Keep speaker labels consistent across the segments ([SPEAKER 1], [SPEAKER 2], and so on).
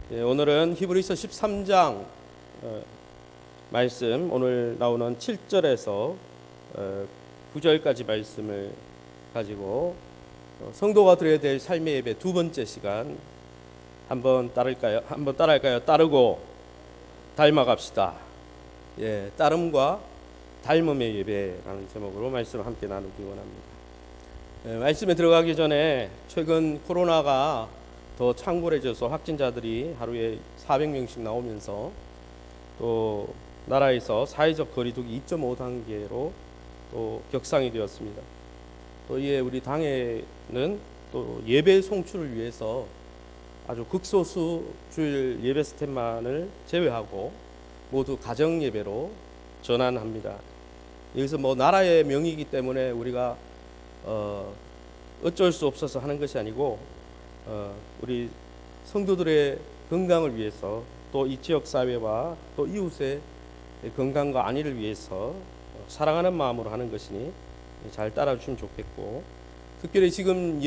[SPEAKER 1] 오늘은 히브리서 13장 말씀, 오늘 나오는 7절에서 9절까지 말씀을 가지고 성도가 드려야 될 삶의 예배 두 번째 시간 한번 따라할까요? 따르고 닮아갑시다. 따름과 닮음의 예배라는 제목으로 말씀을 함께 나누기 원합니다. 말씀에 들어가기 전에 최근 코로나가 더 창궐해져서 확진자들이 하루에 400명씩 나오면서 또 나라에서 사회적 거리두기 2.5단계로 또 격상이 되었습니다. 또 이에 우리 당에는 또 예배 송출을 위해서 아주 극소수 주일 예배 스텝만을 제외하고 모두 가정 예배로 전환합니다. 여기서 나라의 명이기 때문에 우리가 어쩔 수 없어서 하는 것이 아니고 우리 성도들의 건강을 위해서 또 이 지역 사회와 또 이웃의 건강과 안위를 위해서 사랑하는 마음으로 하는 것이니 잘 따라주시면 좋겠고, 특별히 지금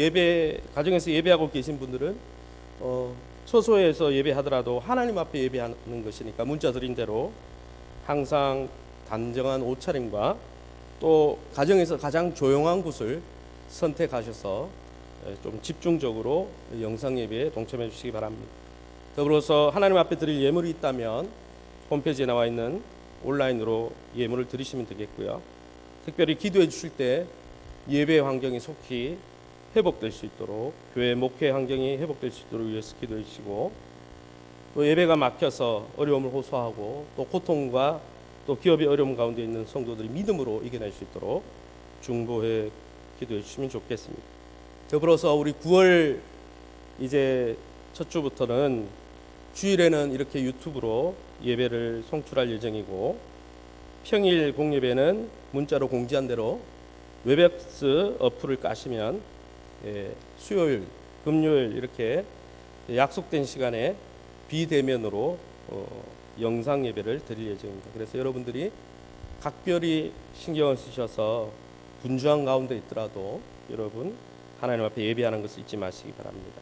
[SPEAKER 1] 가정에서 예배하고 계신 분들은 처소에서 예배하더라도 하나님 앞에 예배하는 것이니까 문자 드린 대로 항상 단정한 옷차림과 또 가정에서 가장 조용한 곳을 선택하셔서 좀 집중적으로 영상 예배에 동참해 주시기 바랍니다. 더불어서 하나님 앞에 드릴 예물이 있다면 홈페이지에 나와 있는 온라인으로 예물을 드리시면 되겠고요. 특별히 기도해 주실 때 예배 환경이 속히 회복될 수 있도록, 교회 목회 환경이 회복될 수 있도록 위해서 기도해 주시고, 또 예배가 막혀서 어려움을 호소하고 또 고통과 또 기업의 어려움 가운데 있는 성도들이 믿음으로 이겨낼 수 있도록 중보해 기도해 주시면 좋겠습니다. 더불어서 우리 9월 이제 첫 주부터는 주일에는 이렇게 유튜브로 예배를 송출할 예정이고, 평일 공예배는 문자로 공지한 대로 웹엑스 어플을 까시면 수요일, 금요일 이렇게 약속된 시간에 비대면으로 영상 예배를 드릴 예정입니다. 그래서 여러분들이 각별히 신경을 쓰셔서 분주한 가운데 있더라도 여러분 하나님 앞에 예배하는 것을 잊지 마시기 바랍니다.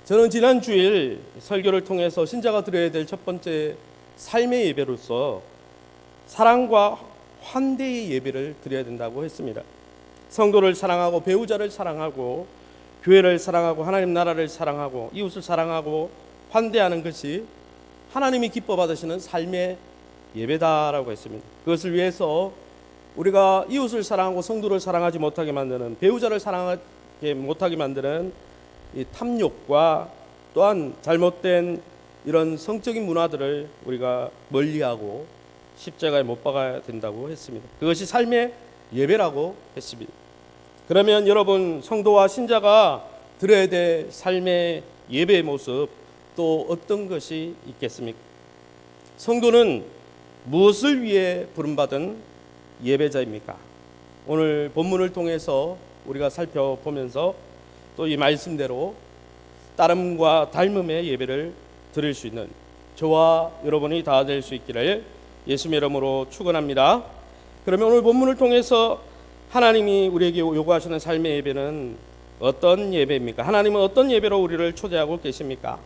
[SPEAKER 1] 저는 지난 주일 설교를 통해서 신자가 드려야 될 첫 번째 삶의 예배로서 사랑과 환대의 예배를 드려야 된다고 했습니다. 성도를 사랑하고 배우자를 사랑하고 교회를 사랑하고 하나님 나라를 사랑하고 이웃을 사랑하고 환대하는 것이 하나님이 기뻐 받으시는 삶의 예배다라고 했습니다. 그것을 위해서 우리가 이웃을 사랑하고 성도를 사랑하지 못하게 만드는, 배우자를 사랑하지 못하게 만드는 이 탐욕과 또한 잘못된 이런 성적인 문화들을 우리가 멀리하고 십자가에 못 박아야 된다고 했습니다. 그것이 삶의 예배라고 했습니다. 그러면 여러분, 성도와 신자가 드려야 될 삶의 예배의 모습 또 어떤 것이 있겠습니까? 성도는 무엇을 위해 부름받은 예배자입니까? 오늘 본문을 통해서 우리가 살펴보면서 또 이 말씀대로 따름과 닮음의 예배를 드릴 수 있는 저와 여러분이 다 될 수 있기를 예수님의 이름으로 축원합니다. 그러면 오늘 본문을 통해서 하나님이 우리에게 요구하시는 삶의 예배는 어떤 예배입니까? 하나님은 어떤 예배로 우리를 초대하고 계십니까?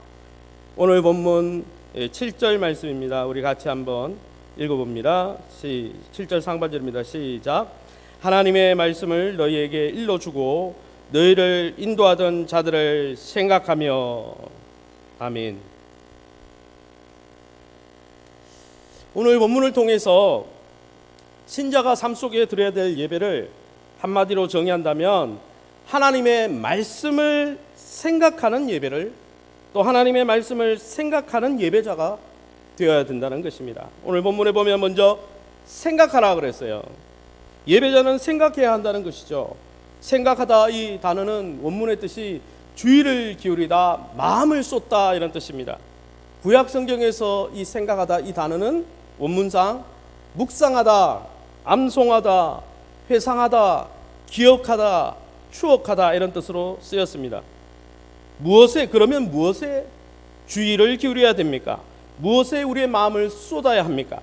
[SPEAKER 1] 오늘 본문 7절 말씀입니다. 우리 같이 한번 읽어봅니다. 7절 상반절입니다. 시작. 하나님의 말씀을 너희에게 일러주고 너희를 인도하던 자들을 생각하며. 아멘. 오늘 본문을 통해서 신자가 삶 속에 드려야 될 예배를 한마디로 정의한다면 하나님의 말씀을 생각하는 예배를, 또 하나님의 말씀을 생각하는 예배자가 되어야 된다는 것입니다. 오늘 본문에 보면 먼저 생각하라 그랬어요. 예배자는 생각해야 한다는 것이죠. 생각하다, 이 단어는 원문의 뜻이 주의를 기울이다, 마음을 쏟다 이런 뜻입니다. 구약 성경에서 이 생각하다 이 단어는 원문상 묵상하다, 암송하다, 회상하다, 기억하다, 추억하다 이런 뜻으로 쓰였습니다. 그러면 무엇에 주의를 기울여야 됩니까? 무엇에 우리의 마음을 쏟아야 합니까?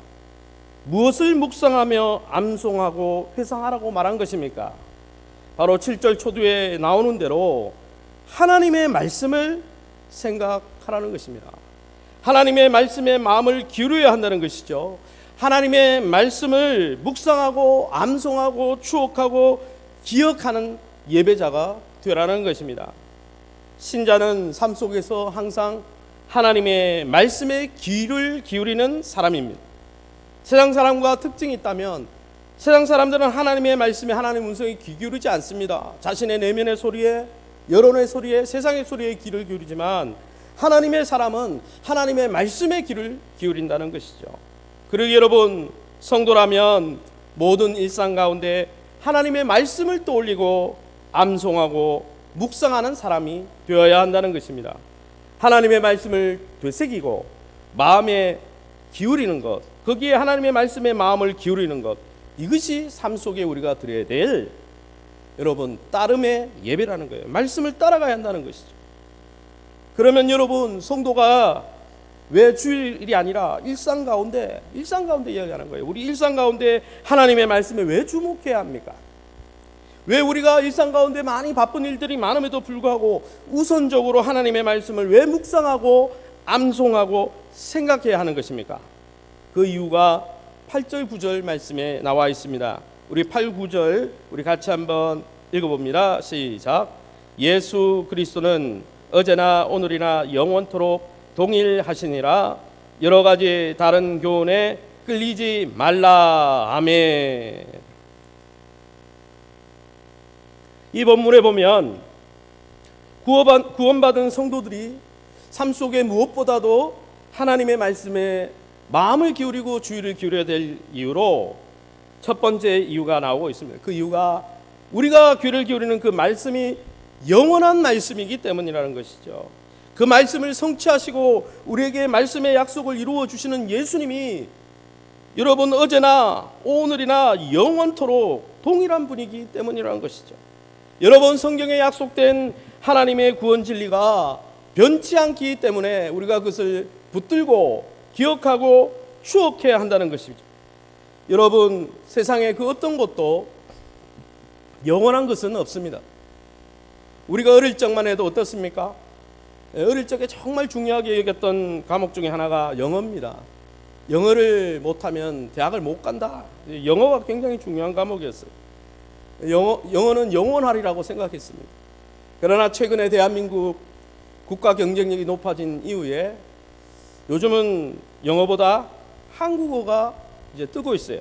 [SPEAKER 1] 무엇을 묵상하며 암송하고 회상하라고 말한 것입니까? 바로 7절 초두에 나오는 대로 하나님의 말씀을 생각하라는 것입니다. 하나님의 말씀에 마음을 기울여야 한다는 것이죠. 하나님의 말씀을 묵상하고 암송하고 추억하고 기억하는 예배자가 되라는 것입니다. 신자는 삶 속에서 항상 하나님의 말씀에 귀를 기울이는 사람입니다. 세상 사람과 특징이 있다면 세상 사람들은 하나님의 말씀에, 하나님의 음성에 귀 기울이지 않습니다. 자신의 내면의 소리에, 여론의 소리에, 세상의 소리에 귀를 기울이지만 하나님의 사람은 하나님의 말씀에 귀를 기울인다는 것이죠. 그리고 여러분, 성도라면 모든 일상 가운데 하나님의 말씀을 떠올리고 암송하고 묵상하는 사람이 되어야 한다는 것입니다. 하나님의 말씀을 되새기고 마음에 기울이는 것, 거기에 하나님의 말씀에 마음을 기울이는 것, 이것이 삶 속에 우리가 드려야 될 여러분 따름의 예배라는 거예요. 말씀을 따라가야 한다는 것이죠. 그러면 여러분, 성도가 왜 주일이 아니라 일상 가운데 이야기하는 거예요. 우리 일상 가운데 하나님의 말씀에 왜 주목해야 합니까? 왜 우리가 일상 가운데 많이 바쁜 일들이 많음에도 불구하고 우선적으로 하나님의 말씀을 왜 묵상하고 암송하고 생각해야 하는 것입니까? 그 이유가 8절 9절 말씀에 나와 있습니다. 우리 8, 9절 우리 같이 한번 읽어봅니다. 시작. 예수 그리스도는 어제나 오늘이나 영원토록 동일하시니라. 여러 가지 다른 교훈에 끌리지 말라. 아멘. 이 본문에 보면 구원받은 성도들이 삶 속에 무엇보다도 하나님의 말씀에 마음을 기울이고 주의를 기울여야 될 이유로 첫 번째 이유가 나오고 있습니다. 그 이유가 우리가 귀를 기울이는 그 말씀이 영원한 말씀이기 때문이라는 것이죠. 그 말씀을 성취하시고 우리에게 말씀의 약속을 이루어 주시는 예수님이 여러분 어제나 오늘이나 영원토록 동일한 분이기 때문이라는 것이죠. 여러분, 성경에 약속된 하나님의 구원 진리가 변치 않기 때문에 우리가 그것을 붙들고 기억하고 추억해야 한다는 것이죠. 여러분, 세상에 그 어떤 것도 영원한 것은 없습니다. 우리가 어릴 적만 해도 어떻습니까? 어릴 적에 정말 중요하게 여겼던 과목 중에 하나가 영어입니다. 영어를 못하면 대학을 못 간다. 영어가 굉장히 중요한 과목이었어요. 영어는 영원하리라고 생각했습니다. 그러나 최근에 대한민국 국가 경쟁력이 높아진 이후에 요즘은 영어보다 한국어가 이제 뜨고 있어요.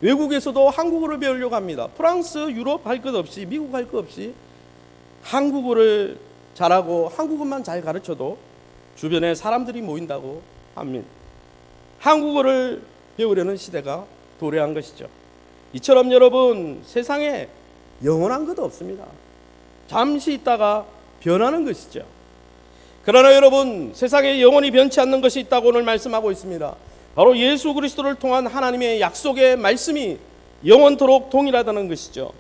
[SPEAKER 1] 외국에서도 한국어를 배우려고 합니다. 프랑스, 유럽 할 것 없이, 미국 할 것 없이 한국어를 잘하고 한국어만 잘 가르쳐도 주변에 사람들이 모인다고 합니다. 한국어를 배우려는 시대가 도래한 것이죠. 이처럼 여러분, 세상에 영원한 것도 없습니다. 잠시 있다가 변하는 것이죠. 그러나 여러분, 세상에 영원히 변치 않는 것이 있다고 오늘 말씀하고 있습니다. 바로 예수 그리스도를 통한 하나님의 약속의 말씀이 영원토록 동일하다는 것이죠.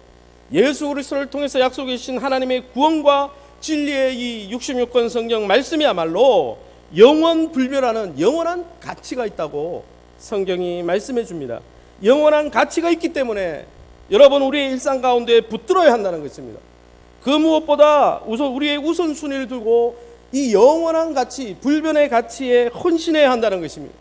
[SPEAKER 1] 예수 그리스도를 통해서 약속해 주신 하나님의 구원과 진리의 이 66권 성경 말씀이야말로 영원 불멸하는 영원한 가치가 있다고 성경이 말씀해 줍니다. 영원한 가치가 있기 때문에 여러분, 우리의 일상 가운데 붙들어야 한다는 것입니다. 그 무엇보다 우리의 우선순위를 두고 이 영원한 가치, 불변의 가치에 헌신해야 한다는 것입니다.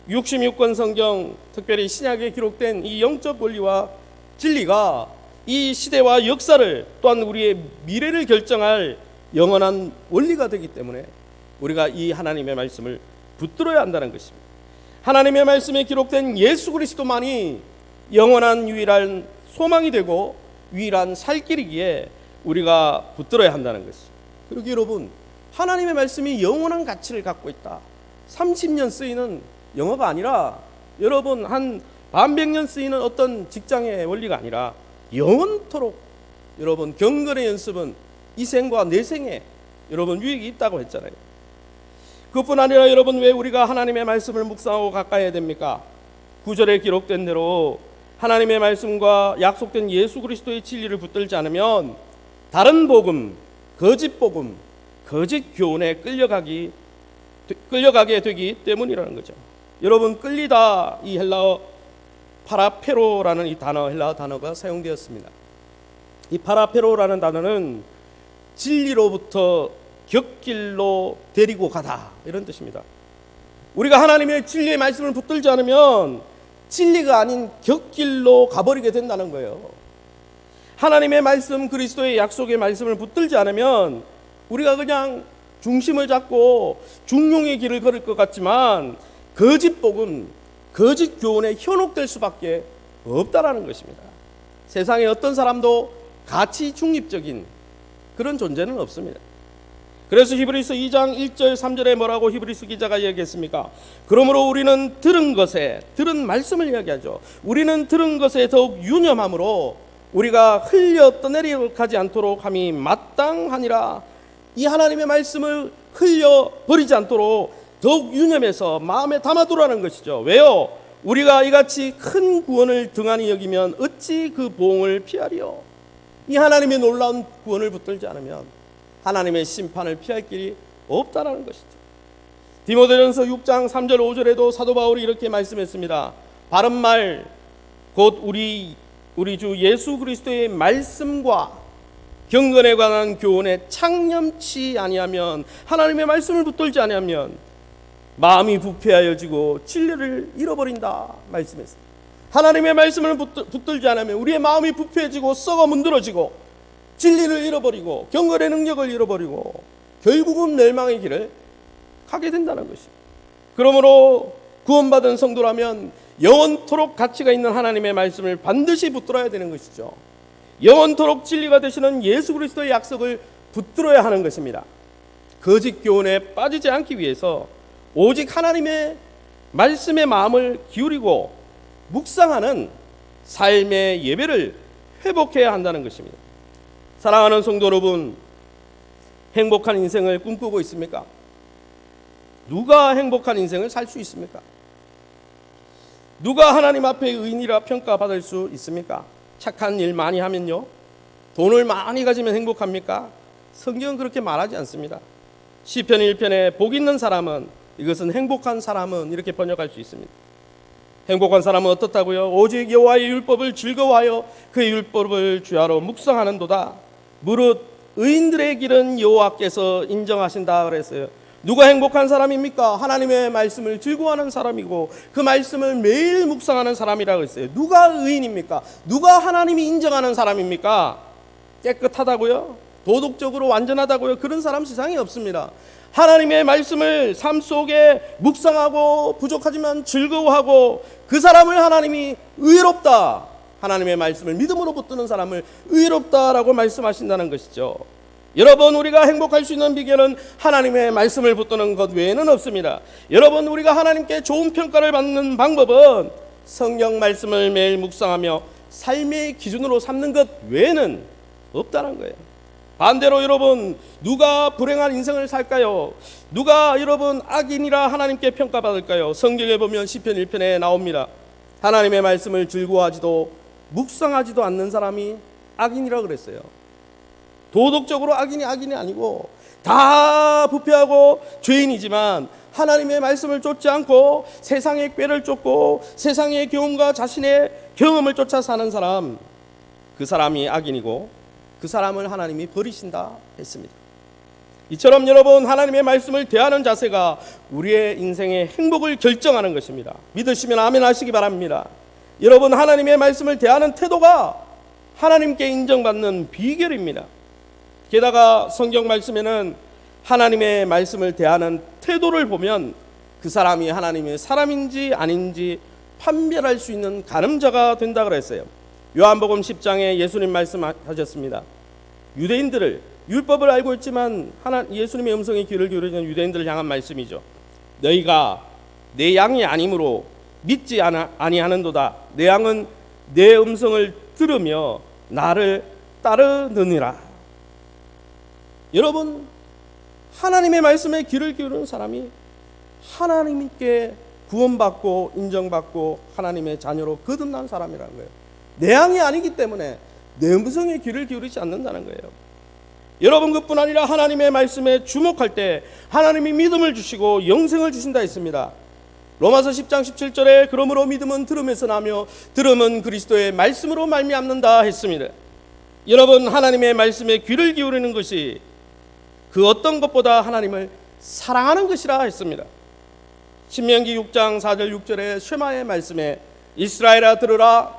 [SPEAKER 1] 66권 성경, 특별히 신약에 기록된 이 영적 원리와 진리가 이 시대와 역사를, 또한 우리의 미래를 결정할 영원한 원리가 되기 때문에 우리가 이 하나님의 말씀을 붙들어야 한다는 것입니다. 하나님의 말씀에 기록된 예수 그리스도만이 영원한 유일한 소망이 되고 유일한 살 길이기에 우리가 붙들어야 한다는 것이죠. 그리고 여러분, 하나님의 말씀이 영원한 가치를 갖고 있다. 30년 쓰이는 영어가 아니라 여러분 한 반백년 쓰이는 어떤 직장의 원리가 아니라 영원토록 여러분 경건의 연습은 이 생과 내생에 여러분 유익이 있다고 했잖아요. 그뿐 아니라 여러분, 왜 우리가 하나님의 말씀을 묵상하고 가까이 해야 됩니까? 9절에 기록된 대로 하나님의 말씀과 약속된 예수 그리스도의 진리를 붙들지 않으면 다른 복음, 거짓 복음, 거짓 교훈에 끌려가게 되기 때문이라는 거죠. 여러분, 끌리다, 이 헬라어 파라페로라는 이 단어, 헬라어 단어가 사용되었습니다. 이 파라페로라는 단어는 진리로부터 곁길로 데리고 가다, 이런 뜻입니다. 우리가 하나님의 진리의 말씀을 붙들지 않으면 진리가 아닌 곁길로 가버리게 된다는 거예요. 하나님의 말씀, 그리스도의 약속의 말씀을 붙들지 않으면 우리가 그냥 중심을 잡고 중용의 길을 걸을 것 같지만 거짓 복음, 거짓 교훈에 현혹될 수밖에 없다라는 것입니다. 세상에 어떤 사람도 가치 중립적인 그런 존재는 없습니다. 그래서 히브리서 2장 1절 3절에 뭐라고 히브리서 기자가 이야기했습니까? 그러므로 우리는 들은 말씀을 이야기하죠. 우리는 들은 것에 더욱 유념함으로 우리가 흘려 떠내려 가지 않도록 함이 마땅하니라. 이 하나님의 말씀을 흘려 버리지 않도록 더욱 유념해서 마음에 담아두라는 것이죠. 왜요? 우리가 이같이 큰 구원을 등한히 여기면 어찌 그 보응을 피하리요? 이 하나님의 놀라운 구원을 붙들지 않으면 하나님의 심판을 피할 길이 없다라는 것이죠. 디모데전서 6장 3절 5절에도 사도 바울이 이렇게 말씀했습니다. 바른 말 곧 우리 주 예수 그리스도의 말씀과 경건에 관한 교훈에 창념치 아니하면, 하나님의 말씀을 붙들지 아니하면 마음이 부패하여지고 진리를 잃어버린다 말씀했습니다. 하나님의 말씀을 붙들지 않으면 우리의 마음이 부패해지고 썩어 문드러지고 진리를 잃어버리고 경건의 능력을 잃어버리고 결국은 멸망의 길을 가게 된다는 것입니다. 그러므로 구원받은 성도라면 영원토록 가치가 있는 하나님의 말씀을 반드시 붙들어야 되는 것이죠. 영원토록 진리가 되시는 예수 그리스도의 약속을 붙들어야 하는 것입니다. 거짓 교훈에 빠지지 않기 위해서 오직 하나님의 말씀에 마음을 기울이고 묵상하는 삶의 예배를 회복해야 한다는 것입니다. 사랑하는 성도 여러분, 행복한 인생을 꿈꾸고 있습니까? 누가 행복한 인생을 살 수 있습니까? 누가 하나님 앞에 의인이라 평가받을 수 있습니까? 착한 일 많이 하면요? 돈을 많이 가지면 행복합니까? 성경은 그렇게 말하지 않습니다. 시편 1편에 복 있는 사람은, 이것은 행복한 사람은 이렇게 번역할 수 있습니다. 행복한 사람은 어떻다고요? 오직 여호와의 율법을 즐거워하여 그의 율법을 주야로 묵상하는도다. 무릇 의인들의 길은 여호와께서 인정하신다 그랬어요. 누가 행복한 사람입니까? 하나님의 말씀을 즐거워하는 사람이고 그 말씀을 매일 묵상하는 사람이라고 했어요. 누가 의인입니까? 누가 하나님이 인정하는 사람입니까? 깨끗하다고요? 도덕적으로 완전하다고요? 그런 사람 세상에 없습니다. 하나님의 말씀을 삶 속에 묵상하고 부족하지만 즐거워하고 그 사람을 하나님이 의롭다, 하나님의 말씀을 믿음으로 붙드는 사람을 의롭다라고 말씀하신다는 것이죠. 여러분, 우리가 행복할 수 있는 비결은 하나님의 말씀을 붙드는 것 외에는 없습니다. 여러분, 우리가 하나님께 좋은 평가를 받는 방법은 성경 말씀을 매일 묵상하며 삶의 기준으로 삼는 것 외에는 없다는 거예요. 반대로 여러분, 누가 불행한 인생을 살까요? 누가 여러분 악인이라 하나님께 평가받을까요? 성경에 보면 시편 1편에 나옵니다. 하나님의 말씀을 즐거워하지도 묵상하지도 않는 사람이 악인이라 그랬어요. 도덕적으로 악인이 아니고 다 부패하고 죄인이지만 하나님의 말씀을 쫓지 않고 세상의 꾀를 쫓고 세상의 경험과 자신의 경험을 쫓아 사는 사람, 그 사람이 악인이고 그 사람을 하나님이 버리신다 했습니다. 이처럼 여러분, 하나님의 말씀을 대하는 자세가 우리의 인생의 행복을 결정하는 것입니다. 믿으시면 아멘 하시기 바랍니다. 여러분, 하나님의 말씀을 대하는 태도가 하나님께 인정받는 비결입니다. 게다가 성경 말씀에는 하나님의 말씀을 대하는 태도를 보면 그 사람이 하나님의 사람인지 아닌지 판별할 수 있는 가늠자가 된다 그랬어요. 요한복음 10장에 예수님 말씀하셨습니다. 유대인들을, 율법을 알고 있지만 예수님의 음성에 귀를 기울이는 유대인들을 향한 말씀이죠. 너희가 내 양이 아니므로 믿지 아니하는도다. 내 양은 내 음성을 들으며 나를 따르느니라. 여러분, 하나님의 말씀에 귀를 기울이는 사람이 하나님께 구원받고 인정받고 하나님의 자녀로 거듭난 사람이라는 거예요. 내 양이 아니기 때문에 내 음성에 귀를 기울이지 않는다는 거예요. 여러분, 그뿐 아니라 하나님의 말씀에 주목할 때 하나님이 믿음을 주시고 영생을 주신다 했습니다. 로마서 10장 17절에 그러므로 믿음은 들음에서 나며 들음은 그리스도의 말씀으로 말미암는다 했습니다. 여러분, 하나님의 말씀에 귀를 기울이는 것이 그 어떤 것보다 하나님을 사랑하는 것이라 했습니다. 신명기 6장 4절 6절의 쉐마의 말씀에 이스라엘아 들으라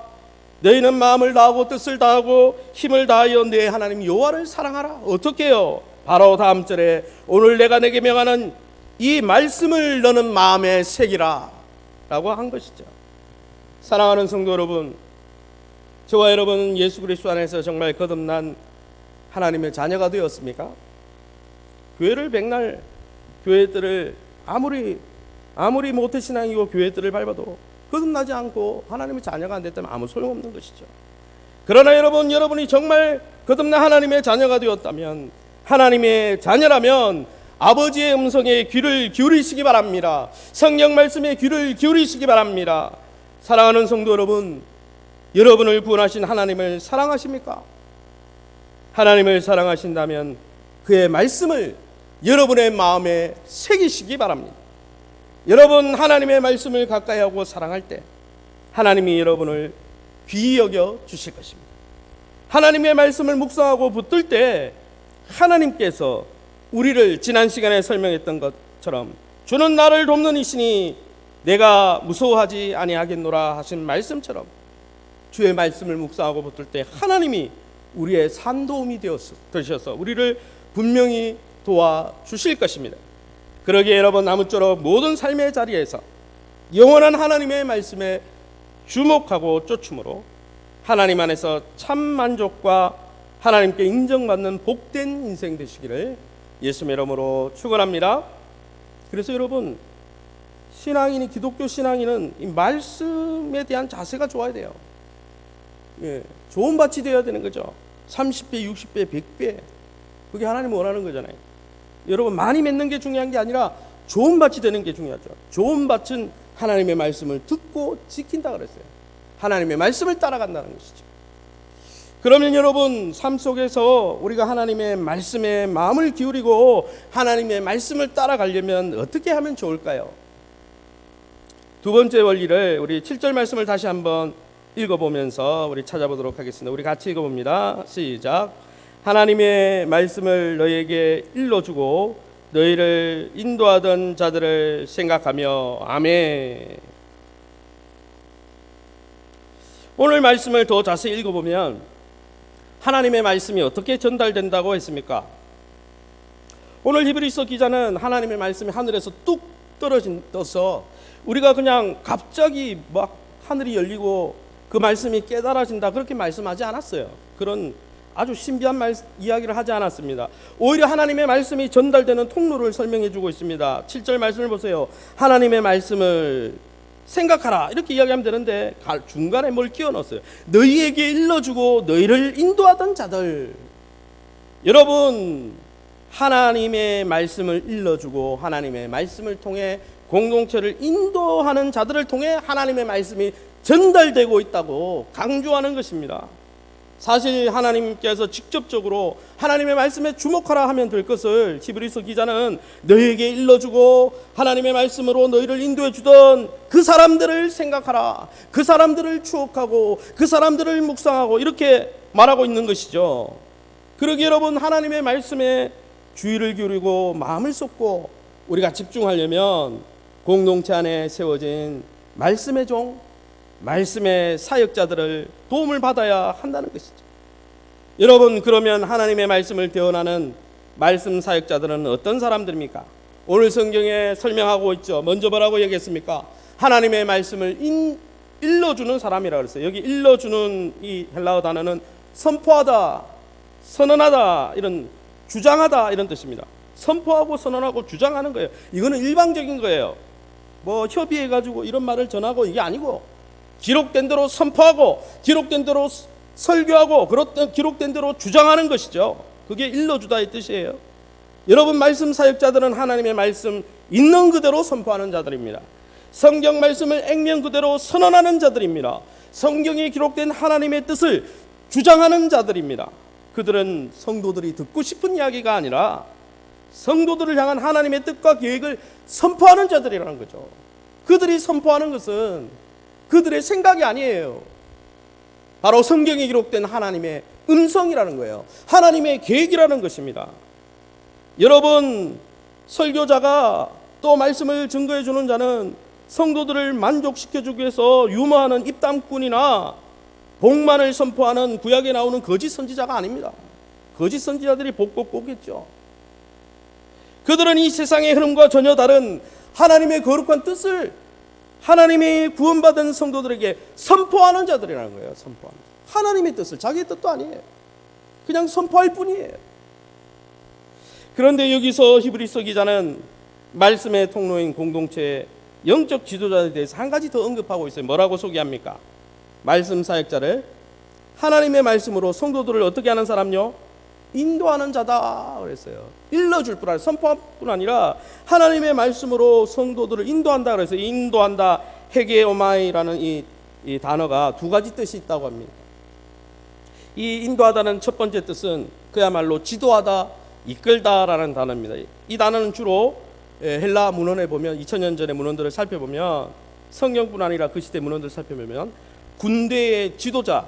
[SPEAKER 1] 너희는 마음을 다하고 뜻을 다하고 힘을 다하여 내 하나님 여호와를 사랑하라. 어떻게 해요? 바로 다음 절에 오늘 내가 내게 명하는 이 말씀을 너는 마음에 새기라 라고 한 것이죠. 사랑하는 성도 여러분, 저와 여러분은 예수 그리스도 안에서 정말 거듭난 하나님의 자녀가 되었습니까? 교회를 백날 교회들을 아무리 모태신앙이고 교회들을 밟아도 거듭나지 않고 하나님의 자녀가 안 됐다면 아무 소용없는 것이죠. 그러나 여러분이 정말 거듭난 하나님의 자녀가 되었다면, 하나님의 자녀라면 아버지의 음성에 귀를 기울이시기 바랍니다. 성경 말씀에 귀를 기울이시기 바랍니다. 사랑하는 성도 여러분, 여러분을 구원하신 하나님을 사랑하십니까? 하나님을 사랑하신다면 그의 말씀을 여러분의 마음에 새기시기 바랍니다. 여러분 하나님의 말씀을 가까이 하고 사랑할 때 하나님이 여러분을 귀히 여겨 주실 것입니다. 하나님의 말씀을 묵상하고 붙들 때 하나님께서 우리를 지난 시간에 설명했던 것처럼 주는 나를 돕는 이시니 내가 무서워하지 아니하겠노라 하신 말씀처럼 주의 말씀을 묵상하고 붙들 때 하나님이 우리의 산도움이 되셔서 우리를 분명히 도와주실 것입니다. 그러기에 여러분 아무쪼록 모든 삶의 자리에서 영원한 하나님의 말씀에 주목하고 쫓음으로 하나님 안에서 참 만족과 하나님께 인정받는 복된 인생 되시기를 예수님의 이름으로 축원합니다. 그래서 여러분 신앙인이, 기독교 신앙인은 이 말씀에 대한 자세가 좋아야 돼요. 좋은 밭이 되어야 되는 거죠. 30배, 60배, 100배. 그게 하나님 원하는 거잖아요. 여러분 많이 맺는 게 중요한 게 아니라 좋은 밭이 되는 게 중요하죠. 좋은 밭은 하나님의 말씀을 듣고 지킨다 그랬어요. 하나님의 말씀을 따라간다는 것이죠. 그러면 여러분 삶 속에서 우리가 하나님의 말씀에 마음을 기울이고 하나님의 말씀을 따라가려면 어떻게 하면 좋을까요? 두 번째 원리를 우리 7절 말씀을 다시 한번 읽어보면서 우리 찾아보도록 하겠습니다. 우리 같이 읽어봅니다. 시작. 하나님의 말씀을 너희에게 일러주고 너희를 인도하던 자들을 생각하며. 아멘. 오늘 말씀을 더 자세히 읽어보면 하나님의 말씀이 어떻게 전달된다고 했습니까? 오늘 히브리서 기자는 하나님의 말씀이 하늘에서 뚝 떠서 우리가 그냥 갑자기 막 하늘이 열리고 그 말씀이 깨달아진다 그렇게 말씀하지 않았어요. 그런 아주 신비한 이야기를 하지 않았습니다. 오히려 하나님의 말씀이 전달되는 통로를 설명해 주고 있습니다. 7절 말씀을 보세요. 하나님의 말씀을 생각하라 이렇게 이야기하면 되는데 중간에 뭘 끼워 넣었어요. 너희에게 일러주고 너희를 인도하던 자들. 여러분 하나님의 말씀을 일러주고 하나님의 말씀을 통해 공동체를 인도하는 자들을 통해 하나님의 말씀이 전달되고 있다고 강조하는 것입니다. 사실 하나님께서 직접적으로 하나님의 말씀에 주목하라 하면 될 것을 히브리서 기자는 너희에게 일러주고 하나님의 말씀으로 너희를 인도해 주던 그 사람들을 생각하라, 그 사람들을 추억하고 그 사람들을 묵상하고 이렇게 말하고 있는 것이죠. 그러기에 여러분 하나님의 말씀에 주의를 기울이고 마음을 쏟고 우리가 집중하려면 공동체 안에 세워진 말씀의 종, 말씀의 사역자들을 도움을 받아야 한다는 것이죠. 여러분 그러면 하나님의 말씀을 대언하는 말씀 사역자들은 어떤 사람들입니까? 오늘 성경에 설명하고 있죠. 먼저 뭐라고 얘기했습니까? 하나님의 말씀을 일러주는 사람이라고 그랬어요. 여기 일러주는 이 헬라어 단어는 선포하다, 선언하다, 이런 주장하다 이런 뜻입니다. 선포하고 선언하고 주장하는 거예요. 이거는 일방적인 거예요. 뭐 협의해가지고 이런 말을 전하고 이게 아니고 기록된 대로 선포하고 기록된 대로 설교하고 기록된 대로 주장하는 것이죠. 그게 일러주다의 뜻이에요. 여러분 말씀 사역자들은 하나님의 말씀 있는 그대로 선포하는 자들입니다. 성경 말씀을 액면 그대로 선언하는 자들입니다. 성경에 기록된 하나님의 뜻을 주장하는 자들입니다. 그들은 성도들이 듣고 싶은 이야기가 아니라 성도들을 향한 하나님의 뜻과 계획을 선포하는 자들이라는 거죠. 그들이 선포하는 것은 그들의 생각이 아니에요. 바로 성경에 기록된 하나님의 음성이라는 거예요. 하나님의 계획이라는 것입니다. 여러분, 설교자가 또 말씀을 증거해 주는 자는 성도들을 만족시켜주기 위해서 유머하는 입담꾼이나 복만을 선포하는 구약에 나오는 거짓 선지자가 아닙니다. 거짓 선지자들이 복꼭 오겠죠. 그들은 이 세상의 흐름과 전혀 다른 하나님의 거룩한 뜻을 하나님이 구원받은 성도들에게 선포하는 자들이라는 거예요. 선포하는 하나님의 뜻을, 자기의 뜻도 아니에요. 그냥 선포할 뿐이에요. 그런데 여기서 히브리서 기자는 말씀의 통로인 공동체의 영적 지도자에 대해서 한 가지 더 언급하고 있어요. 뭐라고 소개합니까? 말씀 사역자를 하나님의 말씀으로 성도들을 어떻게 하는 사람요? 인도하는 자다 그랬어요. 일러줄 뿐 아니라 선포할 뿐 아니라 하나님의 말씀으로 성도들을 인도한다 그래서 인도한다 헤게오마이라는 이 단어가 두 가지 뜻이 있다고 합니다. 이 인도하다는 첫 번째 뜻은 그야말로 지도하다, 이끌다라는 단어입니다. 이 단어는 주로 헬라 문헌에 보면 2000년 전의 문헌들을 살펴보면 성경뿐 아니라 그 시대 문헌들을 살펴보면 군대의 지도자,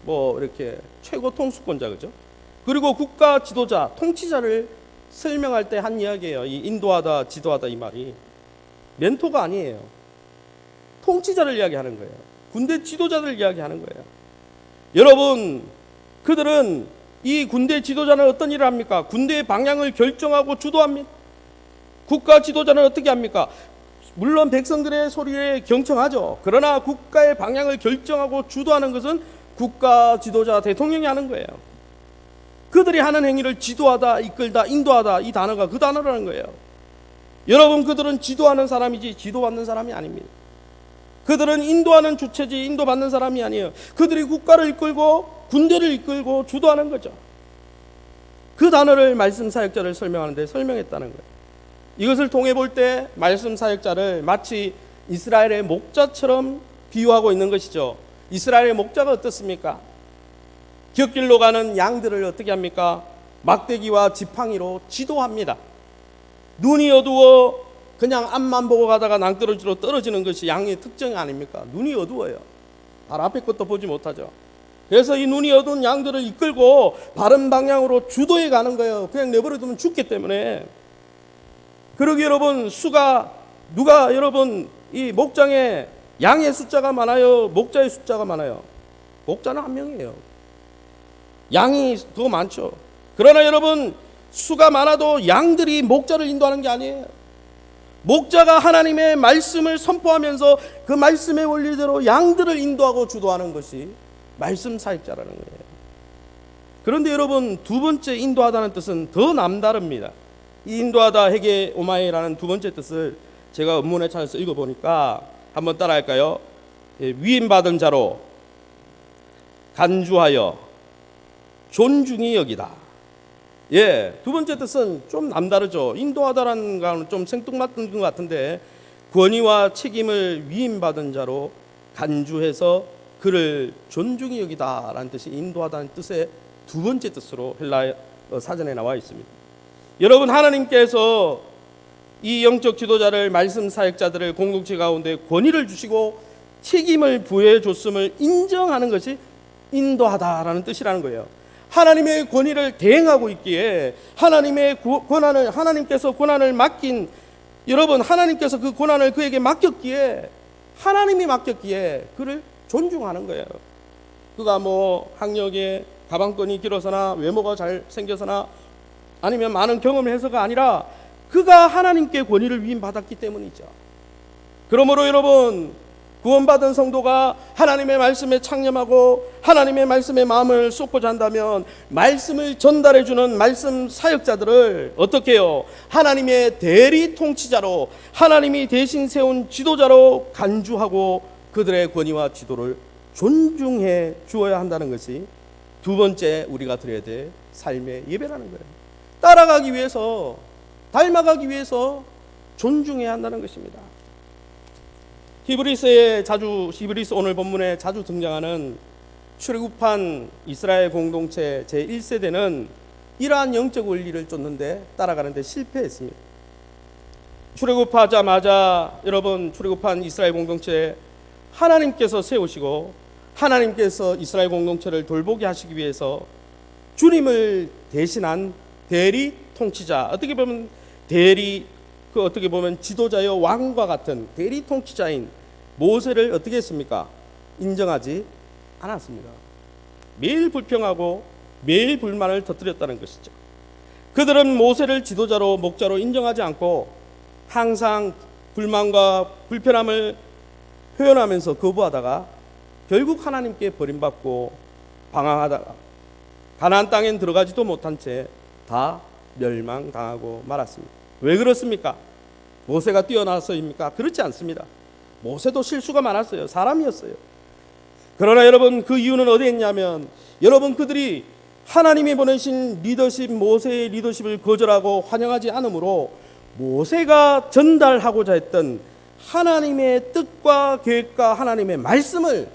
[SPEAKER 1] 뭐 이렇게 최고 통수권자, 그죠? 그리고 국가 지도자, 통치자를 설명할 때 한 이야기예요. 이 인도하다, 지도하다 이 말이 멘토가 아니에요. 통치자를 이야기하는 거예요. 군대 지도자들을 이야기하는 거예요. 여러분, 그들은 이 군대 지도자는 어떤 일을 합니까? 군대의 방향을 결정하고 주도합니다. 국가 지도자는 어떻게 합니까? 물론 백성들의 소리에 경청하죠. 그러나 국가의 방향을 결정하고 주도하는 것은 국가 지도자, 대통령이 하는 거예요. 그들이 하는 행위를 지도하다, 이끌다, 인도하다, 이 단어가 그 단어라는 거예요. 여러분, 그들은 지도하는 사람이지 지도받는 사람이 아닙니다. 그들은 인도하는 주체지 인도받는 사람이 아니에요. 그들이 국가를 이끌고 군대를 이끌고 주도하는 거죠. 그 단어를 말씀 사역자를 설명하는데 설명했다는 거예요. 이것을 통해 볼 때 말씀 사역자를 마치 이스라엘의 목자처럼 비유하고 있는 것이죠. 이스라엘의 목자가 어떻습니까? 곁길로 가는 양들을 어떻게 합니까? 막대기와 지팡이로 지도합니다. 눈이 어두워 그냥 앞만 보고 가다가 낭떠러지로 떨어지는 것이 양의 특징이 아닙니까? 눈이 어두워요. 바로 앞에 것도 보지 못하죠. 그래서 이 눈이 어두운 양들을 이끌고 바른 방향으로 주도해 가는 거예요. 그냥 내버려두면 죽기 때문에. 그러기 여러분, 누가 여러분 이 목장에 양의 숫자가 많아요? 목자의 숫자가 많아요? 목자는 한 명이에요. 양이 더 많죠. 그러나 여러분, 수가 많아도 양들이 목자를 인도하는 게 아니에요. 목자가 하나님의 말씀을 선포하면서 그 말씀의 원리대로 양들을 인도하고 주도하는 것이 말씀 사역자라는 거예요. 그런데 여러분, 두 번째 인도하다는 뜻은 더 남다릅니다. 이 인도하다 헤게오마이라는 두 번째 뜻을 제가 원문에 찾아서 읽어보니까 한번 따라할까요? 위임받은 자로 간주하여 존중히 여기다. 두 번째 뜻은 좀 남다르죠. 인도하다라는 거는 좀 생뚱맞은 것 같은데 권위와 책임을 위임받은 자로 간주해서 그를 존중히 여기다라는 뜻이 인도하다는 뜻의 두 번째 뜻으로 헬라 사전에 나와 있습니다. 여러분, 하나님께서 이 영적 지도자를, 말씀 사역자들을 공동체 가운데 권위를 주시고 책임을 부여해 줬음을 인정하는 것이 인도하다라는 뜻이라는 거예요. 하나님의 권위를 대행하고 있기에 하나님의 권한을, 하나님께서 권한을 맡긴, 여러분, 하나님께서 그 권한을 그에게 맡겼기에, 하나님이 맡겼기에 그를 존중하는 거예요. 그가 뭐 학력에 가방끈이 길어서나 외모가 잘생겨서나 아니면 많은 경험을 해서가 아니라 그가 하나님께 권위를 위임받았기 때문이죠. 그러므로 여러분, 구원받은 성도가 하나님의 말씀에 창념하고 하나님의 말씀에 마음을 쏟고자 한다면 말씀을 전달해주는 말씀 사역자들을 어떻게 해요? 하나님의 대리 통치자로, 하나님이 대신 세운 지도자로 간주하고 그들의 권위와 지도를 존중해 주어야 한다는 것이 두 번째 우리가 드려야 될 삶의 예배라는 거예요. 따라가기 위해서, 닮아가기 위해서 존중해야 한다는 것입니다. 히브리서 오늘 본문에 자주 등장하는 출애굽한 이스라엘 공동체 제1세대는 이러한 영적 원리를 쫓는데 따라가는데 실패했습니다. 출애굽하자마자 여러분, 출애굽한 이스라엘 공동체 하나님께서 세우시고 하나님께서 이스라엘 공동체를 돌보게 하시기 위해서 주님을 대신한 대리 통치자, 어떻게 보면 대리, 어떻게 보면 지도자여 왕과 같은 대리 통치자인 모세를 어떻게 했습니까? 인정하지 않았습니다. 매일 불평하고 매일 불만을 터뜨렸다는 것이죠. 그들은 모세를 지도자로 목자로 인정하지 않고 항상 불만과 불편함을 표현하면서 거부하다가 결국 하나님께 버림받고 방황하다가 가나안 땅엔 들어가지도 못한 채 다 멸망당하고 말았습니다. 왜 그렇습니까? 모세가 뛰어나서입니까? 그렇지 않습니다. 모세도 실수가 많았어요. 사람이었어요. 그러나 여러분, 그 이유는 어디에 있냐면, 여러분, 그들이 하나님이 보내신 리더십, 모세의 리더십을 거절하고 환영하지 않으므로 모세가 전달하고자 했던 하나님의 뜻과 계획과 하나님의 말씀을,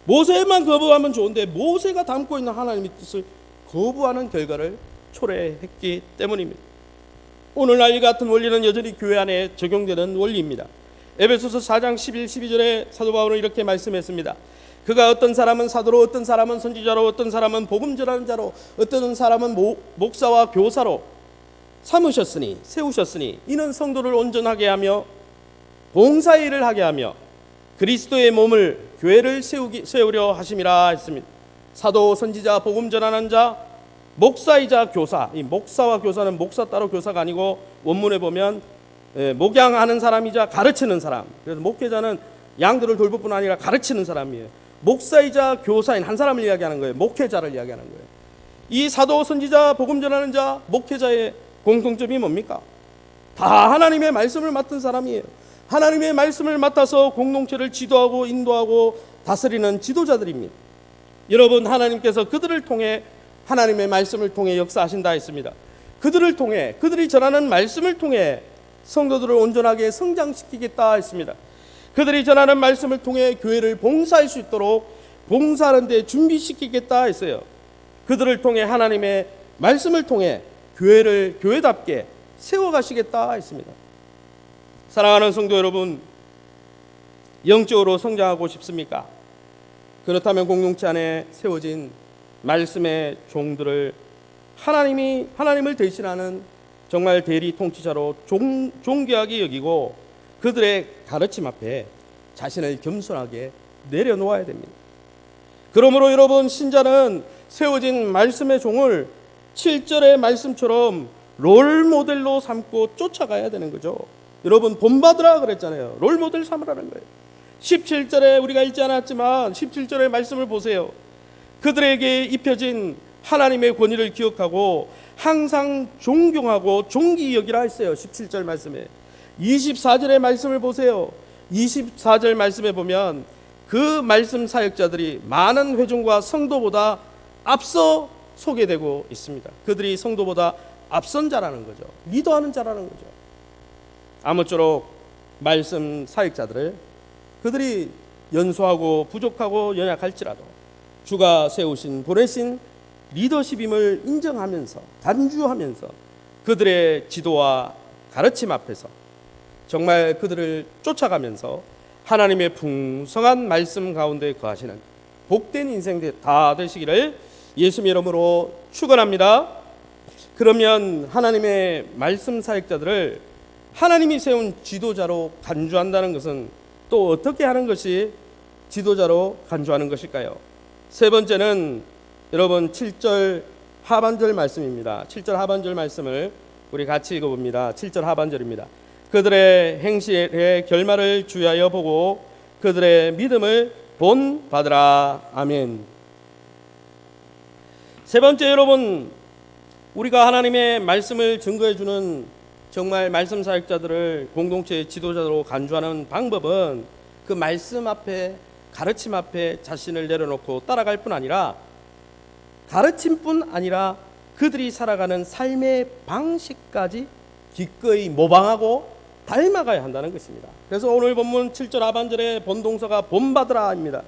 [SPEAKER 1] 모세만 거부하면 좋은데 모세가 담고 있는 하나님의 뜻을 거부하는 결과를 초래했기 때문입니다. 오늘날 이 같은 원리는 여전히 교회 안에 적용되는 원리입니다. 에베소서 4장 11, 12절에 사도 바울은 이렇게 말씀했습니다. 그가 어떤 사람은 사도로, 어떤 사람은 선지자로, 어떤 사람은 복음 전하는 자로, 어떤 사람은 목사와 교사로 삼으셨으니, 세우셨으니, 이는 성도를 온전하게 하며 봉사 일을 하게 하며 그리스도의 몸을, 교회를 세우려 하심이라 했습니다. 사도, 선지자, 복음 전하는 자, 목사이자 교사. 이 목사와 교사는 목사 따로 교사가 아니고 원문에 보면 목양하는 사람이자 가르치는 사람. 그래서 목회자는 양들을 돌볼 뿐 아니라 가르치는 사람이에요. 목사이자 교사인 한 사람을 이야기하는 거예요. 목회자를 이야기하는 거예요. 이 사도, 선지자, 복음 전하는 자, 목회자의 공통점이 뭡니까? 다 하나님의 말씀을 맡은 사람이에요. 하나님의 말씀을 맡아서 공동체를 지도하고 인도하고 다스리는 지도자들입니다. 여러분, 하나님께서 그들을 통해, 하나님의 말씀을 통해 역사하신다 했습니다. 그들을 통해, 그들이 전하는 말씀을 통해 성도들을 온전하게 성장시키겠다 했습니다. 그들이 전하는 말씀을 통해 교회를 봉사할 수 있도록 봉사하는 데 준비시키겠다 했어요. 그들을 통해, 하나님의 말씀을 통해 교회를 교회답게 세워가시겠다 했습니다. 사랑하는 성도 여러분, 영적으로 성장하고 싶습니까? 그렇다면 공동체 안에 세워진 말씀의 종들을 하나님을 대신하는 정말 대리 통치자로 존귀하게 여기고 그들의 가르침 앞에 자신을 겸손하게 내려놓아야 됩니다. 그러므로 여러분, 신자는 세워진 말씀의 종을 7절의 말씀처럼 롤모델로 삼고 쫓아가야 되는 거죠. 여러분, 본받으라 그랬잖아요. 롤모델 삼으라는 거예요. 17절에 우리가 읽지 않았지만 17절의 말씀을 보세요. 그들에게 입혀진 하나님의 권위를 기억하고 항상 존경하고 존귀 여기라 했어요. 17절 말씀에. 24절의 말씀을 보세요. 24절 말씀에 보면 그 말씀 사역자들이 많은 회중과 성도보다 앞서 소개되고 있습니다. 그들이 성도보다 앞선 자라는 거죠. 리더하는 자라는 거죠. 아무쪼록 말씀 사역자들을, 그들이 연소하고 부족하고 연약할지라도 주가 세우신, 보내신 리더십임을 인정하면서, 간주하면서 그들의 지도와 가르침 앞에서 정말 그들을 쫓아가면서 하나님의 풍성한 말씀 가운데 거하시는 복된 인생 다 되시기를 예수님 이름으로 축원합니다. 그러면 하나님의 말씀 사역자들을 하나님이 세운 지도자로 간주한다는 것은 또 어떻게 하는 것이 지도자로 간주하는 것일까요? 세 번째는 여러분 7절 하반절 말씀입니다. 7절 하반절 말씀을 우리 같이 읽어봅니다. 7절 하반절입니다. 그들의 행실의 결말을 주의하여 보고 그들의 믿음을 본받으라. 아멘. 세 번째, 여러분, 우리가 하나님의 말씀을 증거해주는 정말 말씀 사역자들을 공동체의 지도자로 간주하는 방법은 그 말씀 앞에, 가르침 앞에 자신을 내려놓고 따라갈 뿐 아니라, 가르침뿐 아니라 그들이 살아가는 삶의 방식까지 기꺼이 모방하고 닮아가야 한다는 것입니다. 그래서 오늘 본문 7절 하반절의 본동사가 본받으라입니다.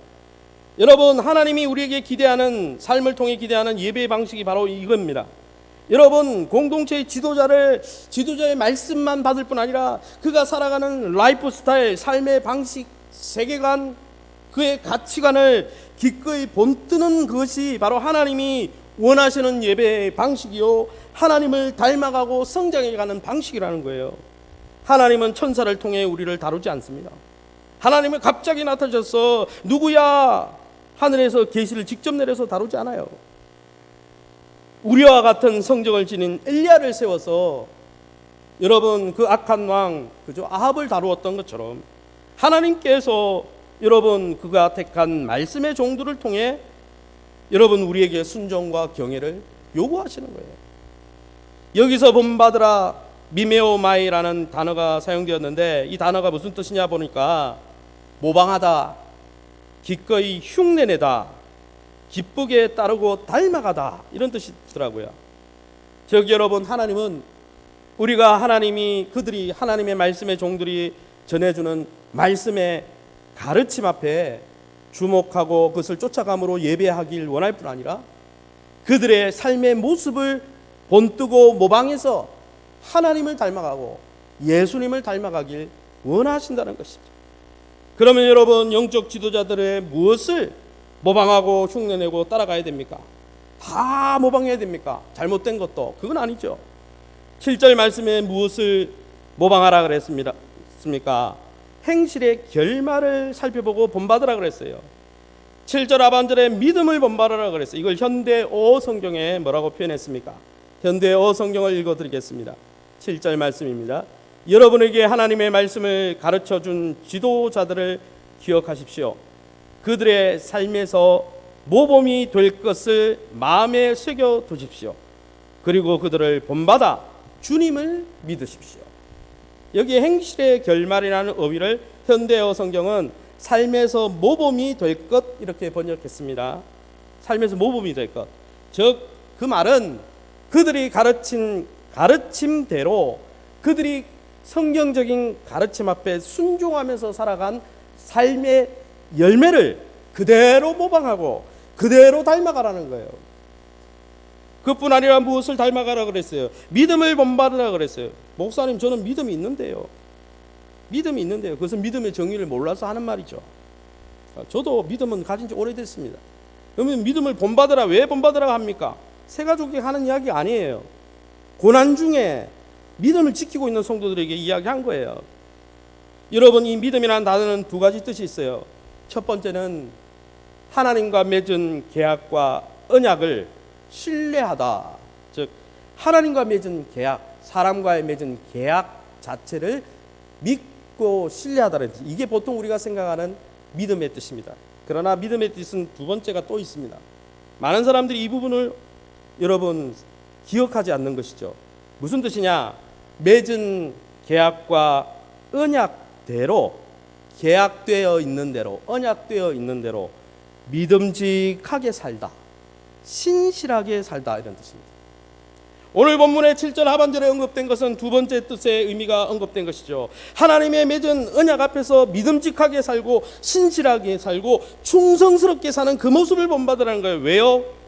[SPEAKER 1] 여러분, 하나님이 우리에게 기대하는, 삶을 통해 기대하는 예배의 방식이 바로 이겁니다. 여러분, 공동체의 지도자의 말씀만 받을 뿐 아니라 그가 살아가는 라이프 스타일, 삶의 방식, 세계관, 그의 가치관을 기꺼이 본뜨는 것이 바로 하나님이 원하시는 예배의 방식이요, 하나님을 닮아가고 성장해가는 방식이라는 거예요. 하나님은 천사를 통해 우리를 다루지 않습니다. 하나님은 갑자기 나타나셔서 누구야? 하늘에서 계시를 직접 내려서 다루지 않아요. 우리와 같은 성정을 지닌 엘리야를 세워서 여러분 그 악한 왕 그죠? 아합을 다루었던 것처럼 하나님께서 여러분 그가 택한 말씀의 종들을 통해 여러분 우리에게 순종과 경외를 요구하시는 거예요. 여기서 본받으라 미메오마이라는 단어가 사용되었는데 이 단어가 무슨 뜻이냐 보니까 모방하다, 기꺼이 흉내내다, 기쁘게 따르고 닮아가다 이런 뜻이더라고요. 즉 여러분 하나님은 우리가 하나님이 그들이 하나님의 말씀의 종들이 전해주는 말씀의 가르침 앞에 주목하고 그것을 쫓아감으로 예배하길 원할 뿐 아니라 그들의 삶의 모습을 본뜨고 모방해서 하나님을 닮아가고 예수님을 닮아가길 원하신다는 것이죠. 그러면 여러분 영적 지도자들의 무엇을 모방하고 흉내내고 따라가야 됩니까? 다 모방해야 됩니까? 잘못된 것도 그건 아니죠. 7절 말씀에 무엇을 모방하라 그랬습니까? 행실의 결말을 살펴보고 본받으라 그랬어요. 7절 하반절에 믿음을 본받으라 그랬어요. 이걸 현대어 성경에 뭐라고 표현했습니까? 현대어 성경을 읽어드리겠습니다. 7절 말씀입니다. 여러분에게 하나님의 말씀을 가르쳐준 지도자들을 기억하십시오. 그들의 삶에서 모범이 될 것을 마음에 새겨 두십시오. 그리고 그들을 본받아 주님을 믿으십시오. 여기 행실의 결말이라는 어휘를 현대어 성경은 삶에서 모범이 될 것 이렇게 번역했습니다. 삶에서 모범이 될 것. 즉 그 말은 그들이 가르친 가르침대로 그들이 성경적인 가르침 앞에 순종하면서 살아간 삶의 열매를 그대로 모방하고 그대로 닮아가라는 거예요. 그뿐 아니라 무엇을 닮아가라 그랬어요? 믿음을 본받으라 그랬어요. 목사님 저는 믿음이 있는데요. 믿음이 있는데요. 그것은 믿음의 정의를 몰라서 하는 말이죠. 저도 믿음은 가진 지 오래됐습니다. 그러면 믿음을 본받으라 왜 본받으라고 합니까? 세 가족이 하는 이야기 아니에요. 고난 중에 믿음을 지키고 있는 성도들에게 이야기한 거예요. 여러분 이 믿음이라는 단어는 두 가지 뜻이 있어요. 첫 번째는 하나님과 맺은 계약과 언약을 신뢰하다. 즉 하나님과 맺은 계약, 사람과의 맺은 계약 자체를 믿고 신뢰하다는 뜻. 이게 보통 우리가 생각하는 믿음의 뜻입니다. 그러나 믿음의 뜻은 두 번째가 또 있습니다. 많은 사람들이 이 부분을 여러분 기억하지 않는 것이죠. 무슨 뜻이냐? 맺은 계약과 언약대로 계약되어 있는 대로 언약되어 있는 대로 믿음직하게 살다, 신실하게 살다 이런 뜻입니다. 오늘 본문의 7절 하반절에 언급된 것은 두 번째 뜻의 의미가 언급된 것이죠. 하나님의 맺은 언약 앞에서 믿음직하게 살고 신실하게 살고 충성스럽게 사는 그 모습을 본받으라는 거예요. 왜요?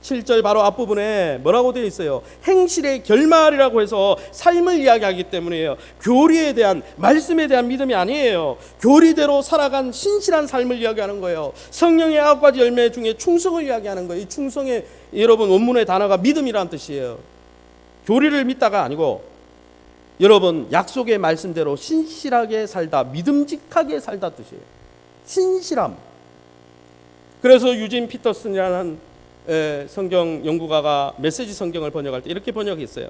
[SPEAKER 1] 7절 바로 앞부분에 뭐라고 되어 있어요? 행실의 결말이라고 해서 삶을 이야기하기 때문이에요. 교리에 대한 말씀에 대한 믿음이 아니에요. 교리대로 살아간 신실한 삶을 이야기하는 거예요. 성령의 9가지 열매 중에 충성을 이야기하는 거예요. 이 충성의 여러분 원문의 단어가 믿음이라는 뜻이에요. 교리를 믿다가 아니고 여러분 약속의 말씀대로 신실하게 살다, 믿음직하게 살다 뜻이에요. 신실함. 그래서 유진 피터슨이라는 성경 연구가가 메시지 성경을 번역할 때 이렇게 번역했어요.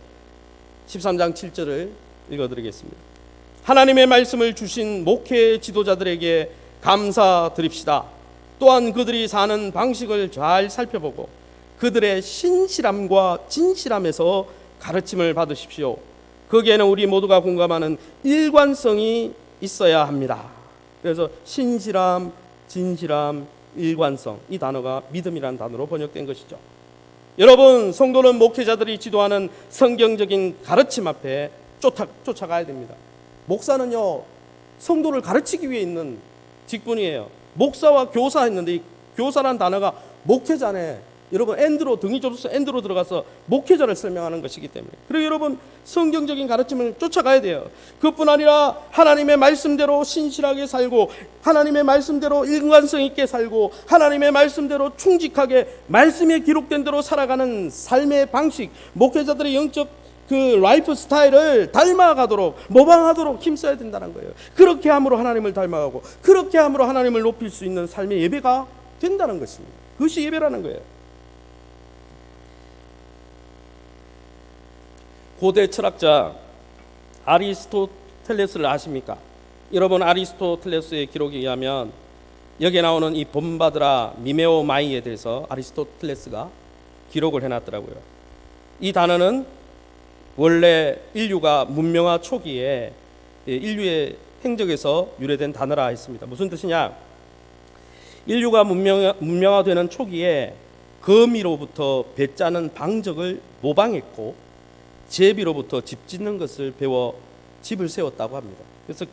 [SPEAKER 1] 13장 7절을 읽어드리겠습니다. 하나님의 말씀을 주신 목회 지도자들에게 감사드립시다. 또한 그들이 사는 방식을 잘 살펴보고 그들의 신실함과 진실함에서 가르침을 받으십시오. 거기에는 우리 모두가 공감하는 일관성이 있어야 합니다. 그래서 신실함, 진실함, 일관성, 이 단어가 믿음이라는 단어로 번역된 것이죠. 여러분 성도는 목회자들이 지도하는 성경적인 가르침 앞에 쫓아가야 됩니다. 목사는요 성도를 가르치기 위해 있는 직분이에요. 목사와 교사 했는데 이 교사란 단어가 목회자네 여러분 엔드로 등이 좁아서 엔드로 들어가서 목회자를 설명하는 것이기 때문에 그리고 여러분 성경적인 가르침을 쫓아가야 돼요. 그뿐 아니라 하나님의 말씀대로 신실하게 살고 하나님의 말씀대로 일관성 있게 살고 하나님의 말씀대로 충직하게 말씀에 기록된 대로 살아가는 삶의 방식, 목회자들의 영적 그 라이프 스타일을 닮아가도록 모방하도록 힘써야 된다는 거예요. 그렇게 함으로 하나님을 닮아가고 그렇게 함으로 하나님을 높일 수 있는 삶의 예배가 된다는 것입니다. 그것이 예배라는 거예요. 고대 철학자 아리스토텔레스를 아십니까? 여러분 아리스토텔레스의 기록에 의하면 여기에 나오는 이 봄바드라 미메오마이에 대해서 아리스토텔레스가 기록을 해놨더라고요. 이 단어는 원래 인류가 문명화 초기에 인류의 행적에서 유래된 단어라 했습니다. 무슨 뜻이냐? 인류가 문명화되는 초기에 거미로부터 배 짜는 방적을 모방했고 제비로부터 집 짓는 것을 배워 집을 세웠다고 합니다. 그래서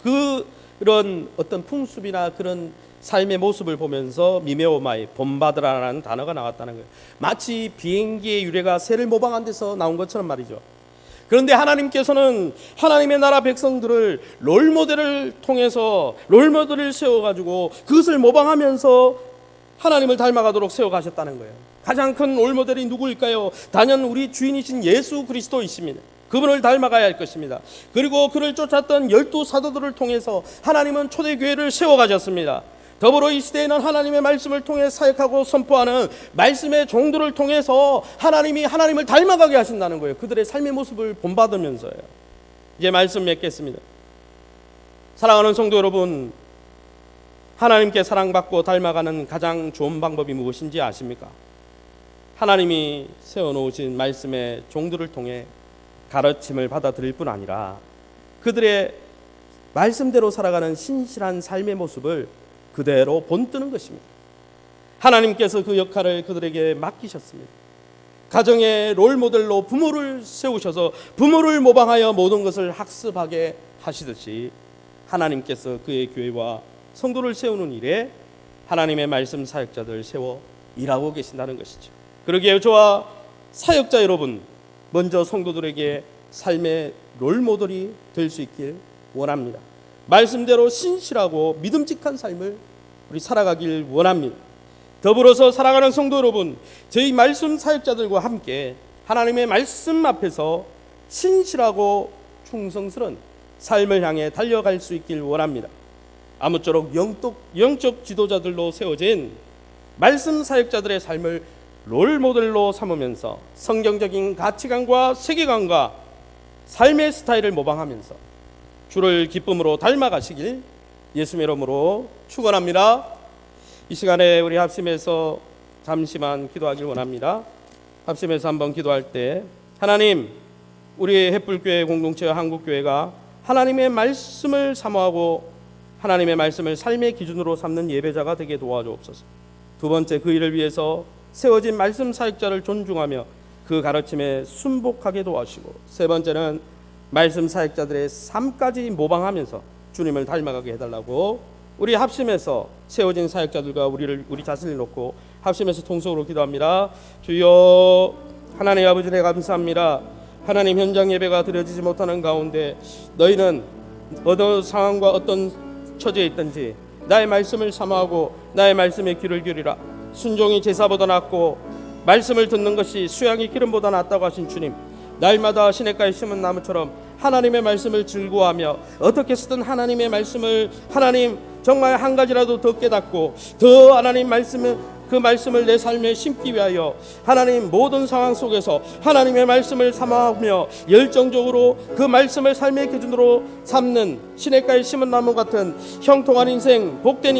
[SPEAKER 1] 그런 어떤 풍습이나 그런 삶의 모습을 보면서 미메오마이, 봄바드라라는 단어가 나왔다는 거예요. 마치 비행기의 유래가 새를 모방한 데서 나온 것처럼 말이죠. 그런데 하나님께서는 하나님의 나라 백성들을 롤모델을 통해서 롤모델을 세워가지고 그것을 모방하면서 하나님을 닮아가도록 세워가셨다는 거예요. 가장 큰 롤모델이 누구일까요? 단연 우리 주인이신 예수 그리스도이십니다. 그분을 닮아가야 할 것입니다. 그리고 그를 쫓았던 12 사도들을 통해서 하나님은 초대교회를 세워가셨습니다. 더불어 이 시대에는 하나님의 말씀을 통해 사역하고 선포하는 말씀의 종들을 통해서 하나님이 하나님을 닮아가게 하신다는 거예요. 그들의 삶의 모습을 본받으면서요. 이제 말씀 맺겠습니다. 사랑하는 성도 여러분, 하나님께 사랑받고 닮아가는 가장 좋은 방법이 무엇인지 아십니까? 하나님이 세워놓으신 말씀의 종들을 통해 가르침을 받아들일 뿐 아니라 그들의 말씀대로 살아가는 신실한 삶의 모습을 그대로 본뜨는 것입니다. 하나님께서 그 역할을 그들에게 맡기셨습니다. 가정의 롤모델로 부모를 세우셔서 부모를 모방하여 모든 것을 학습하게 하시듯이 하나님께서 그의 교회와 성도를 세우는 일에 하나님의 말씀 사역자들을 세워 일하고 계신다는 것이죠. 그러기에 저와 사역자 여러분, 먼저 성도들에게 삶의 롤모델이 될 수 있길 원합니다. 말씀대로 신실하고 믿음직한 삶을 우리 살아가길 원합니다. 더불어서 사랑하는 성도 여러분, 저희 말씀 사역자들과 함께 하나님의 말씀 앞에서 신실하고 충성스러운 삶을 향해 달려갈 수 있길 원합니다. 아무쪼록 영적 지도자들로 세워진 말씀 사역자들의 삶을 롤모델로 삼으면서 성경적인 가치관과 세계관과 삶의 스타일을 모방하면서 주를 기쁨으로 닮아가시길 예수의 이름으로 축원합니다. 이 시간에 우리 합심해서 잠시만 기도하길 원합니다. 합심해서 한번 기도할 때 하나님, 우리 햇불교회 공동체와 한국교회가 하나님의 말씀을 사모하고 하나님의 말씀을 삶의 기준으로 삼는 예배자가 되게 도와주옵소서. 두 번째, 그 일을 위해서 세워진 말씀 사역자를 존중하며 그 가르침에 순복하게 도와주시고, 세 번째는 말씀 사역자들의 삶까지 모방하면서 주님을 닮아가게 해달라고 우리 합심해서 세워진 사역자들과 우리 자신을 놓고 합심해서 통성으로 기도합니다. 주여, 하나님 아버지, 네 감사합니다. 하나님, 현장 예배가 드려지지 못하는 가운데 너희는 어떤 상황과 어떤 처지에 있든지 나의 말씀을 사모하고 나의 말씀에 귀를 기울이라. 순종이 제사보다 낫고 말씀을 듣는 것이 수양이 기름보다 낫다고 하신 주님, 날마다 시냇가에 심은 나무처럼 하나님의 말씀을 즐거워하며 어떻게 쓰든 하나님의 말씀을, 하나님 정말 한 가지라도 더 깨닫고 더 하나님 그 말씀을 내 삶에 심기 위하여 하나님 모든 상황 속에서 하나님의 말씀을 사모하며 열정적으로 그 말씀을 삶의 기준으로 삼는 시냇가에 심은 나무 같은 형통한 인생, 복된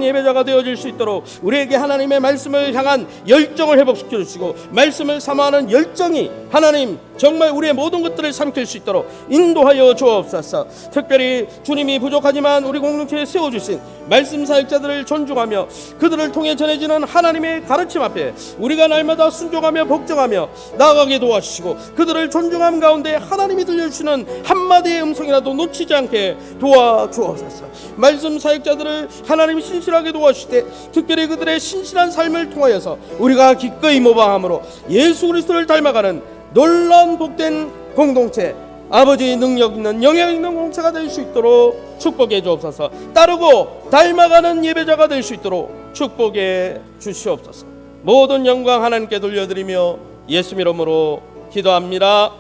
[SPEAKER 1] 예배자가 되어질 수 있도록 우리에게 하나님의 말씀을 향한 열정을 회복시켜 주시고, 말씀을 사모하는 열정이 하나님 정말 우리의 모든 것들을 삼킬 수 있도록 인도하여 주옵소서. 특별히 주님이 부족하지만 우리 공동체에 세워주신 말씀 사역자들을 존중하며 그들을 통해 전해지는 하나님의 가르침 앞에 우리가 날마다 순종하며 복종하며 나아가게 도와주시고, 그들을 존중함 가운데 하나님이 들려주시는 한마디의 음성이라도 놓치지 않게 도와주옵소서. 말씀 사역자들을 하나님이 신실하게 도와주시되, 특별히 그들의 신실한 삶을 통하여서 우리가 기꺼이 모방함으로 예수 그리스도를 닮아가는 놀라운 복된 공동체, 아버지의 능력 있는 영향 있는 공동체가 될 수 있도록 축복해 주옵소서. 따르고 닮아가는 예배자가 될 수 있도록 축복해 주시옵소서. 모든 영광 하나님께 돌려드리며 예수 이름으로 기도합니다.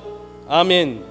[SPEAKER 1] 아멘.